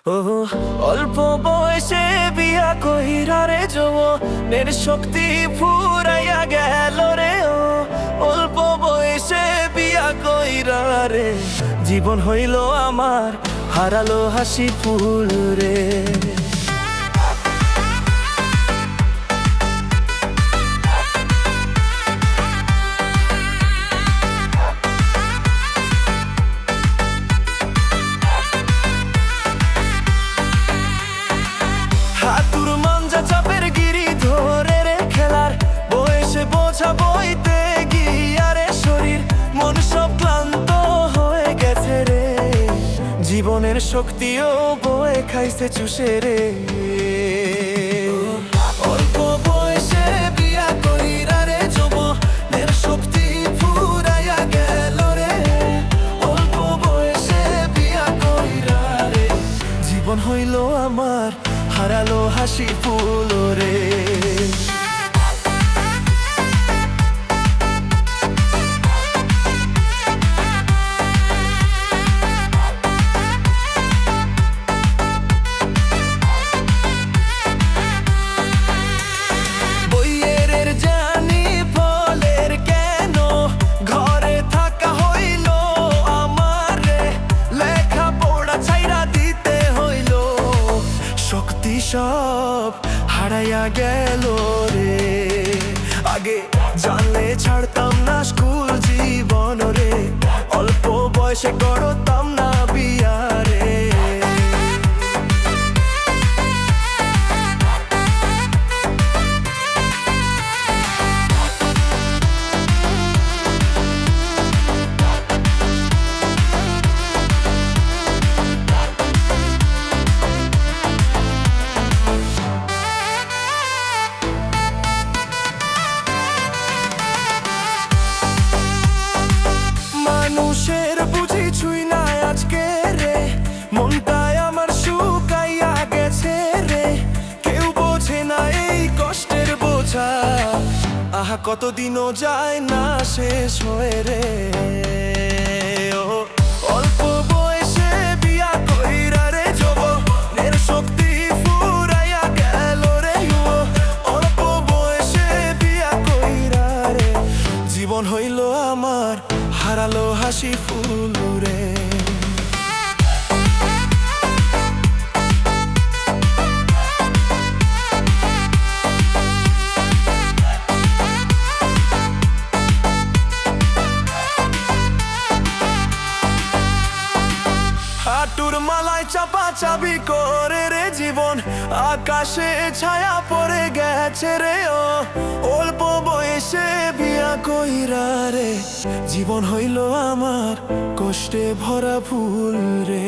ও অল্প বয়সে বিয়া কইরা রে যৌবনের শক্তি ফুরাইয়া গেল রে। ও অল্প বয়সে বিয়া কইরা রে, জীবন হইল আমার হারালো হাসি ফুল রে। হাতুর মাঞ্জা চাপের গিরি ধরে রে খেলার বয়সে বোঝা বইতে গিয়া রে শরীর মন সব ক্লান্ত হয়ে গেছে রে। জীবনের শক্তিও বয়ে খাইছে চুষে রে। অল্প বয়সে বিয়া কইরা রে যৌবনের শক্তি ফুরাইয়া গেল রে। অল্প বয়সে বিয়া কইরা রে, জীবন হইল আমার হারালো হাসি ফুল রে। বইয়ের জানি ফলের কেন ঘরে থাকা হইল আমার রে। লেখা পড়া ছাইরা দিতে হইল, শক্তি সব হারাইয়া গেল রে। আগে জানলে ছাড়তাম না স্কুল জীবন রে, অল্প বয়সে করতাম না বিয়া রে। মানুষের বুঝি ছুই না আজকে রে, মনটাই আমার শুকাইয়া গেছে রে। কেউ বোঝে না এই কষ্টের বোঝা, আহা কতদিনও যায় না শেষ হয়ে রে। ও অল্প বয়সে বিয়া কইরা রে যৌবনের শক্তি ফুরাইয়া গেল রে। ও অল্প বয়সে বিয়া কইরা রে, জীবন হইল আমার হারালো হাসি ফুল রে। হাঁটুর মালায় চাপা চাবি করে রে জীবন, আকাশে ছায়া পড়ে গেছে রে। ও অল্প বয়সে বিয়া কইরা রে, জীবন হইল আমার কষ্টে ভরা ফুল রে।